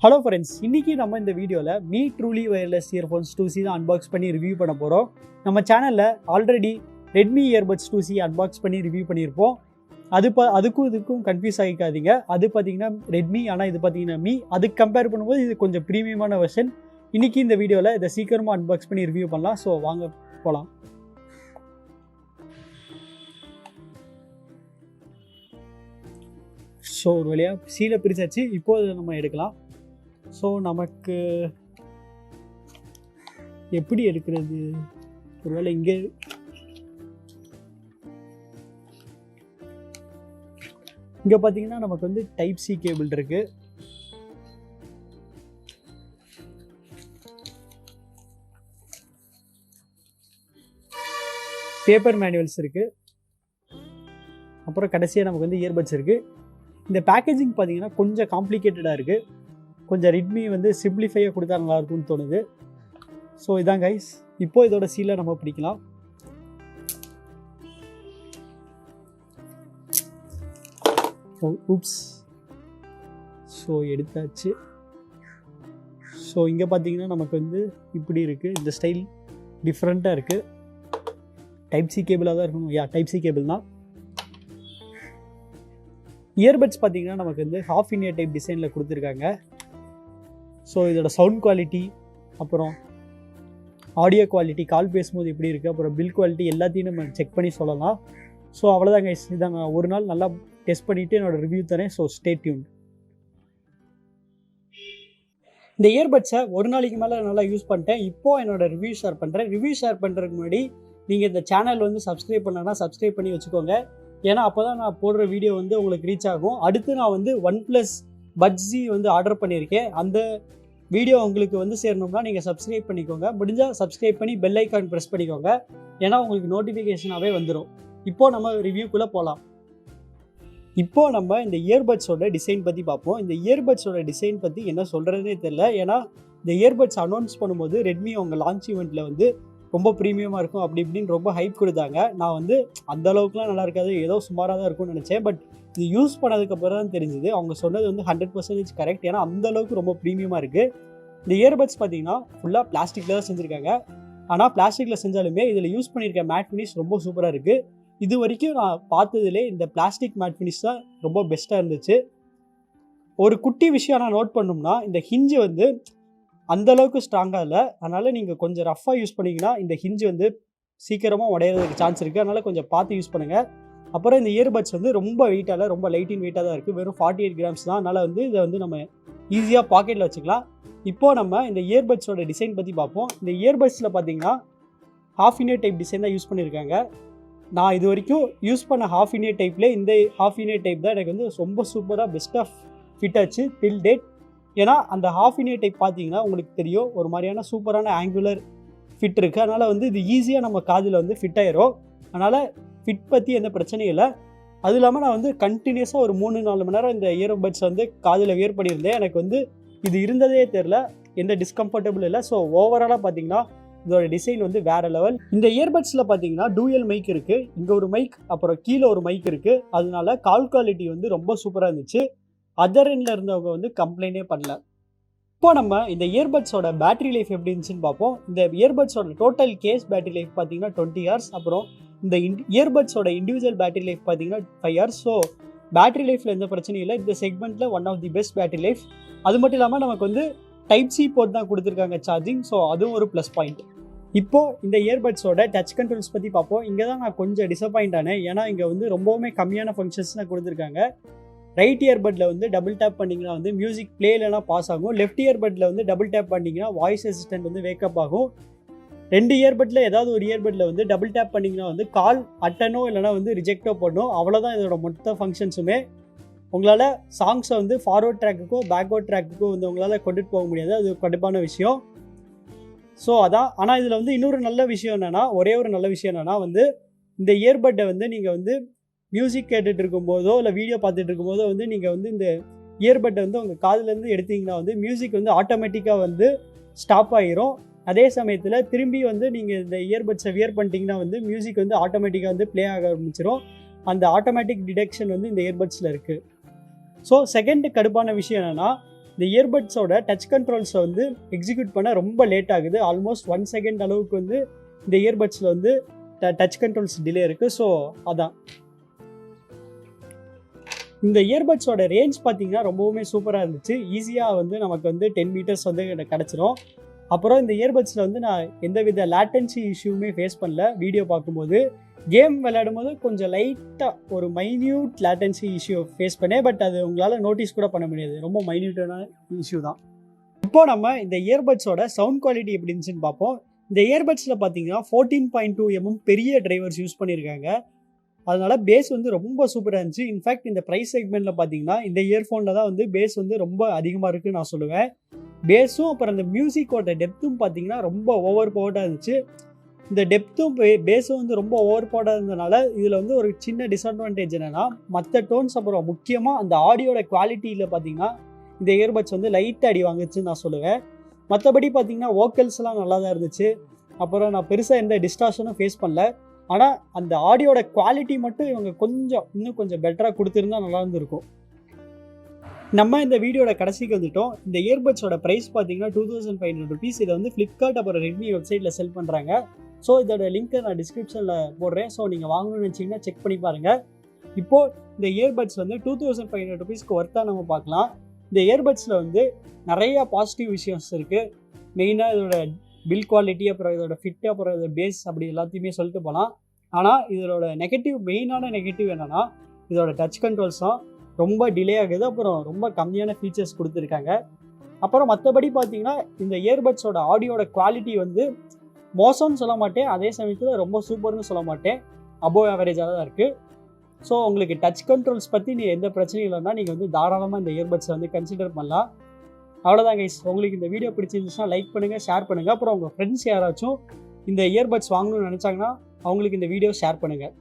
Hello friends, இன்றைக்கி நம்ம இந்த வீடியோவில் me truly wireless earphones 2C தான் அன்பாக்ஸ் பண்ணி ரிவ்யூ பண்ண போகிறோம். நம்ம சேனலில் already Redmi earbuds 2C unbox பண்ணி ரிவ்யூ பண்ணியிருப்போம். அதுக்கும் இதுக்கும் கன்ஃபியூஸ் ஆகிக்காதீங்க. அது பார்த்தீங்கன்னா ரெட்மி, ஆனால் இது பார்த்தீங்கன்னா மீ. அதுக்கு கம்பேர் பண்ணும்போது இது கொஞ்சம் ப்ரீமியமான வெர்ஷன். இன்றைக்கி இந்த வீடியோவில் இதை சீக்கிரமாக அன்பாக்ஸ் பண்ணி ரிவ்யூ பண்ணலாம். ஸோ வாங்க போகலாம். ஸோ ஒரு வழியாக சீலை பிரிச்சாச்சு. இப்போது நம்ம எடுக்கலாம். ஸோ நமக்கு எப்படி எடுக்கிறது? ஒருவேளை இங்கே பார்த்தீங்கன்னா நமக்கு வந்து டைப் சி கேபிள் இருக்கு. பேப்பர் மேனுவல்ஸ் இருக்கு. அப்புறம் கடைசியாக நமக்கு வந்து இயர்பட்ஸ் இருக்கு. இந்த பேக்கேஜிங் பார்த்தீங்கன்னா கொஞ்சம் காம்ப்ளிகேட்டடாக இருக்குது. கொஞ்சம் ரெட்மி வந்து சிம்பிளிஃபையாக கொடுத்தா நல்லா இருக்கும்னு தோணுது. ஸோ இதான் கைஸ், இப்போ இதோட சீலை நம்ம பிடிக்கலாம். ஊப்ஸ். ஸோ எடுத்தாச்சு. ஸோ இங்கே பார்த்தீங்கன்னா நமக்கு வந்து இப்படி இருக்குது. இந்த ஸ்டைல் டிஃப்ரெண்ட்டாக இருக்குது. டைப் சி கேபிளாக தான் இருக்கணும். டைப் சி கேபிள் தான். இயர்பட்ஸ் பார்த்தீங்கன்னா நமக்கு வந்து ஹாஃப் இன் இயர் டைப் டிசைனில் கொடுத்துருக்காங்க. ஸோ இதோட சவுண்ட் குவாலிட்டி, அப்புறம் ஆடியோ குவாலிட்டி, கால் பேசும்போது எப்படி இருக்குது, அப்புறம் பில் குவாலிட்டி எல்லாத்தையும் நம்ம செக் பண்ணி சொல்லலாம். ஸோ அவ்வளோதான் கைஸ். இதை நான் ஒரு நாள் நல்லா டெஸ்ட் பண்ணிவிட்டு என்னோடய ரிவ்யூ தரேன். So stay tune. இந்த இயர்பட்ஸை ஒரு நாளைக்கு மேலே நல்லா யூஸ் பண்ணிட்டேன். இப்போது என்னோடய ரிவ்யூ ஷேர் பண்ணுறேன். ரிவ்யூ ஷேர் பண்ணுறதுக்கு முன்னாடி நீங்கள் இந்த சேனல் வந்து சப்ஸ்கிரைப் பண்ணனா சப்ஸ்கிரைப் பண்ணி வச்சுக்கோங்க. ஏன்னா அப்போ தான் நான் போடுற வீடியோ வந்து உங்களுக்கு ரீச் ஆகும். அடுத்து நான் வந்து OnePlus Buds வந்து ஆர்டர் பண்ணியிருக்கேன். அந்த வீடியோ உங்களுக்கு வந்து சேரணும்னா நீங்கள் சப்ஸ்கிரைப் பண்ணிக்கோங்க. முடிஞ்சால் சப்ஸ்கிரைப் பண்ணி பெல் ஐக்கான் ப்ரெஸ் பண்ணிக்கோங்க. ஏன்னா உங்களுக்கு நோட்டிஃபிகேஷனாகவே வந்துடும். இப்போது நம்ம ரிவ்யூக்குள்ளே போகலாம். இப்போது நம்ம இந்த இயர்பட்ஸோட டிசைன் பற்றி பார்ப்போம். இந்த இயர்பட்ஸோட டிசைன் பற்றி என்ன சொல்கிறதுனே தெரில. ஏன்னா இந்த இயர்பட்ஸ் அனௌன்ஸ் பண்ணும்போது ரெட்மி அவங்க லான்ச் ஈவெண்ட்டில் வந்து ரொம்ப ப்ரீமியமாக இருக்கும் அப்படி இப்படின்னு ரொம்ப ஹைப் கொடுத்தாங்க. நான் வந்து அந்த அளவுக்குலாம் நல்லா இருக்காது, ஏதோ சுமாராக தான் இருக்கும்னு நினச்சேன். பட் இது யூஸ் பண்ணதுக்கப்புறம் தான் தெரிஞ்சுது அவங்க சொன்னது வந்து 100% கரெக்ட். ஏன்னா அந்தளவுக்கு ரொம்ப ப்ரீமியமாக இருக்குது. இந்த இயர்பட்ஸ் பார்த்தீங்கன்னா ஃபுல்லாக பிளாஸ்டிக்கில் தான் செஞ்சுருக்காங்க. ஆனால் பிளாஸ்டிக்கில் செஞ்சாலுமே இதில் யூஸ் பண்ணியிருக்க மேட் ஃபினிஷ் ரொம்ப சூப்பராக இருக்குது. இது வரைக்கும் நான் பார்த்ததுலே இந்த பிளாஸ்டிக் மேட் ஃபினிஷ் தான் ரொம்ப பெஸ்ட்டாக இருந்துச்சு. ஒரு குட்டி விஷயம் நான் நோட் பண்ணோம்னா, இந்த ஹிஞ்சு வந்து அந்தளவுக்கு ஸ்ட்ராங்காக இல்லை. அதனால் நீங்கள் கொஞ்சம் ரஃப்பாக யூஸ் பண்ணிங்கன்னா இந்த ஹிஞ்சு வந்து சீக்கிரமாக உடையிறதுக்கு சான்ஸ் இருக்குது. அதனால் கொஞ்சம் பார்த்து யூஸ் பண்ணுங்கள். அப்புறம் இந்த இயர்பட்ஸ் வந்து ரொம்ப வெயிட்டாக இல்லை, ரொம்ப லைட் இன் வெயிட்டாக தான் இருக்குது. வெறும் 48 கிராம்ஸ் தான். அதனால் வந்து இதை வந்து நம்ம ஈஸியாக பாக்கெட்டில் வச்சுக்கலாம். இப்போது நம்ம இந்த இயர்பட்ஸோட டிசைன் பற்றி பார்ப்போம். இந்த இயர்பட்ஸில் பார்த்தீங்கன்னா half in year type design தான் யூஸ் பண்ணியிருக்காங்க. நான் இது வரைக்கும் யூஸ் பண்ண ஹாஃப் இன் இயர் டைப்பில் இந்த ஹாஃப் இன் இயர் டைப் தான் எனக்கு வந்து ரொம்ப சூப்பராக பெஸ்ட்டாக ஃபிட் ஆச்சு டில் டேட். ஏன்னா அந்த ஹாஃப் இன் இயர் டைப் பார்த்தீங்கன்னா உங்களுக்கு தெரியும், ஒரு மாதிரியான சூப்பரான ஆங்குலர் ஃபிட் இருக்குது. அதனால் வந்து இது ஈஸியாக நம்ம காதில் வந்து ஃபிட் ஆயிரும். அதனால் ஃபிட் பற்றி எந்த பிரச்சனையும் இல்லை. அதுவும் இல்லாமல் நான் வந்து கண்டினியூஸாக ஒரு 3-4 மணி நேரம் இந்த இயர்பட்ஸ் வந்து காதில் வியர் பண்ணியிருந்தேன். எனக்கு வந்து இது இருந்ததே தெரில, எந்த டிஸ்கம்ஃபர்டபுள் இல்லை. ஸோ ஓவராலாக பார்த்தீங்கன்னா இதோட டிசைன் வந்து வேறு லெவல். இந்த இயர்பட்ஸில் பார்த்தீங்கன்னா டூயல் மைக் இருக்குது. இங்கே ஒரு மைக், அப்புறம் கீழே ஒரு மைக் இருக்குது. அதனால கால் குவாலிட்டி வந்து ரொம்ப சூப்பராக இருந்துச்சு. அதர் எண்டில் இருந்தவங்க வந்து கம்ப்ளைண்டே பண்ணல. இப்போ நம்ம இந்த இயர்பட்ஸோட பேட்டரி லைஃப் எப்படி இருந்துச்சுன்னு பார்ப்போம். இந்த இயர்பட்ஸோட டோட்டல் கேஸ் பேட்டரி லைஃப் பார்த்தீங்கன்னா 20 hours. அப்புறம் இந்த இயர்பட்ஸோட இண்டிவிஜுவல் பேட்டரி லைஃப் பார்த்தீங்கன்னா 5 hours. ஸோ பேட்டரி லைஃப்பில் எந்த பிரச்சனையும் இல்லை. இந்த செக்மெண்ட்டில் one of the best battery life. அது மட்டும் இல்லாமல் நமக்கு வந்து டைப் சி போர்ட் தான் கொடுத்துருக்காங்க சார்ஜிங். ஸோ அதுவும் ஒரு ப்ளஸ் பாயிண்ட். இப்போது இந்த இயர்பட்ஸோட டச் கண்ட்ரோல்ஸ் பற்றி பார்ப்போம். இங்கே தான் நான் கொஞ்சம் டிசப்பாயிண்ட் ஆனேன். ஏன்னா இங்கே வந்து ரொம்பவுமே கம்மியான ஃபங்க்ஷன்ஸ் தான் கொடுத்துருக்காங்க. ரைட் இயர்பட்டில் வந்து டபுள் டேப் பண்ணிங்கன்னா வந்து மியூசிக் பிளேலனா பாஸ் ஆகும். லெஃப்ட் இயர்பட்டில் வந்து டபுள் டேப் பண்ணிங்கன்னா வாய்ஸ் அசிஸ்டன்ட் வந்து வேக்கப் ஆகும். 2 இயர்பட்டில் ஏதாவது ஒரு இயர்பட்டில் வந்து டபுள் டேப் பண்ணிங்கன்னா வந்து கால் அட்டனோ இல்லைனா வந்து ரிஜெக்டோ பண்ணும். அவ்வளோதான் இதோட மொத்த ஃபங்க்ஷன்ஸுமே. உங்களால் சாங்ஸை வந்து ஃபார்வர்ட் ட்ராக்குக்கோ பேக்வர்ட் ட்ராக்குக்கோ வந்து உங்களால் கொண்டுட்டு போக முடியாது. அது கடுப்பான விஷயம். ஸோ அதான். ஆனால் இதில் வந்து இன்னொரு நல்ல விஷயம் என்னென்னா, ஒரே ஒரு நல்ல விஷயம் என்னென்னா வந்து இந்த இயர்பட்டை வந்து நீங்கள் வந்து மியூசிக் கேட்டுட்டு இருக்கும்போதோ இல்லை வீடியோ பார்த்துட்டு இருக்கும்போதோ வந்து நீங்கள் வந்து இந்த இயர்பட்டை வந்து உங்கள் காதுலேருந்து எடுத்திங்கன்னா வந்து மியூசிக் வந்து ஆட்டோமேட்டிக்காக வந்து ஸ்டாப் ஆகிரும். அதே சமயத்தில் திரும்பி வந்து நீங்கள் இந்த இயர்பட்ஸை வியர் பண்ணிட்டீங்கன்னா வந்து மியூசிக் வந்து ஆட்டோமேட்டிக்காக வந்து ப்ளே ஆக ஆரம்பிச்சிடும். அந்த ஆட்டோமேட்டிக் டிடெக்ஷன் வந்து இந்த இயர்பட்ஸில் இருக்குது. ஸோ செகண்ட் கடுப்பான விஷயம் என்னென்னா, இந்த இயர்பட்ஸோட டச் கண்ட்ரோல்ஸை வந்து எக்ஸிக்யூட் பண்ண ரொம்ப லேட் ஆகுது. ஆல்மோஸ்ட் 1 செகண்ட் அளவுக்கு வந்து இந்த இயர்பட்ஸில் வந்து டச் கண்ட்ரோல்ஸ் டிலே இருக்குது. ஸோ அதான் இந்த இயர்பட்ஸோட ரேஞ்ச் பார்த்தீங்கன்னா ரொம்பவுமே சூப்பராக இருந்துச்சு. ஈஸியாக வந்து நமக்கு வந்து 10 மீட்டர்ஸ் வந்து கிடச்சிரும். அப்புறம் இந்த இயர்பட்ஸில் வந்து நான் எந்தவித லேட்டன்சி இஷ்யூமே ஃபேஸ் பண்ணல. வீடியோ பார்க்கும்போது கேம் விளையாடும் போது கொஞ்சம் லைட்டாக ஒரு மைன்யூட் லேட்டன்சி இஷ்யூ ஃபேஸ் பண்ணேன். பட் அது உங்களால் நோட்டீஸ் கூட பண்ண முடியாது. ரொம்ப மைன்யூட்டான இஷ்யூ தான். இப்போ நம்ம இந்த இயர்பட்ஸோட சவுண்ட் குவாலிட்டி எப்படி இருந்துச்சுன்னு பார்ப்போம். இந்த இயர்பட்ஸில் பார்த்தீங்கன்னா 14.2 mm பெரிய டிரைவர்ஸ் யூஸ் பண்ணியிருக்காங்க. அதனால பேஸ் வந்து ரொம்ப சூப்பராக இருந்துச்சு. இன்ஃபேக்ட் இந்த ப்ரைஸ் செக்மெண்ட்டில் பார்த்தீங்கன்னா இந்த இயர்ஃபோனில் தான் வந்து பேஸ் வந்து ரொம்ப அதிகமாக இருக்குன்னு நான் சொல்லுவேன். பேஸும் அப்புறம் அந்த மியூசிக்கோட டெப்த்தும் பார்த்தீங்கன்னா ரொம்ப ஓவர் பவர்டாக இருந்துச்சு. இந்த டெப்த்தும் பேஸும் வந்து ரொம்ப ஓவர் பவர்டாக இருந்ததுனால இதில் வந்து ஒரு சின்ன டிஸ்அட்வான்டேஜ் என்னென்னா மற்ற டோன்ஸ் அப்புறம் முக்கியமாக அந்த ஆடியோட குவாலிட்டியில் பார்த்தீங்கன்னா இந்த இயர்பட்ஸ் வந்து லைட்டாக அடி வாங்குச்சுன்னு நான் சொல்லுவேன். மற்றபடி பார்த்தீங்கன்னா வோக்கல்ஸ்லாம் நல்லா தான் இருந்துச்சு. அப்புறம் நான் பெருசாக எந்த டிஸ்டார்ஷனும் ஃபேஸ் பண்ணல. ஆனால் அந்த ஆடியோட குவாலிட்டி மட்டும் இவங்க இன்னும் கொஞ்சம் பெட்டராக கொடுத்துருந்தா நல்லா இருந்திருக்கும். நம்ம இந்த வீடியோட கடைசிக்கு வந்துட்டோம். இந்த இயர்பட்ஸோட ப்ரைஸ் பார்த்தீங்கன்னா 2500 rupees. இதை வந்து ஃப்ளிப்கார்ட் அப்புறம் ரெட்மி வெப்சைட்டில் செல் பண்ணுறாங்க. ஸோ இதோட லிங்க்கை நான் டிஸ்கிரிப்ஷனில் போடுறேன். ஸோ நீங்கள் வாங்கணும்னு நினச்சிங்கன்னா செக் பண்ணி பாருங்கள். இப்போது இந்த இயர்பட்ஸ் வந்து 2500 rupeesக்கு ஒர்த்தாக நம்ம பார்க்கலாம். இந்த இயர்பட்ஸில் வந்து நிறையா பாசிட்டிவ் விஷயம்ஸ் இருக்குது. மெயினாக இதோட பில் குவாலிட்டி, அப்புறம் இதோட ஃபிட்டு, அப்புறம் இதோட பேஸ், அப்படி எல்லாத்தையுமே சொல்லிட்டு போகலாம். ஆனால் இதோட மெயினான நெகட்டிவ் என்னென்னா இதோட டச் கண்ட்ரோல்ஸ் தான் ரொம்ப டிலே ஆகுது. அப்புறம் ரொம்ப கம்மியான ஃபீச்சர்ஸ் கொடுத்துருக்காங்க. அப்புறம் மற்றபடி பார்த்தீங்கன்னா இந்த இயர்பட்ஸோட ஆடியோட குவாலிட்டி வந்து மோசம்னு சொல்ல மாட்டேன், அதே சமயத்தில் ரொம்ப சூப்பர்னு சொல்ல மாட்டேன், அபோவ் ஆவரேஜாக தான் இருக்குது. ஸோ உங்களுக்கு டச் கண்ட்ரோல்ஸ் பற்றி எந்த பிரச்சனையும் இல்லைன்னா நீங்கள் வந்து தாராளமாக இந்த இயர்பட்ஸை வந்து கன்சிடர் பண்ணலாம். அவ்வளோதான் கைஸ். உங்களுக்கு இந்த வீடியோ பிடிச்சிருந்துச்சுன்னா லைக் பண்ணுங்கள், ஷேர் பண்ணுங்கள். அப்புறம் உங்கள் ஃப்ரெண்ட்ஸ் யாராச்சும் இந்த இயர்பட்ஸ் வாங்கணும்னு நினச்சாங்கன்னா அவங்களுக்கு இந்த வீடியோ ஷேர் பண்ணுங்கள்.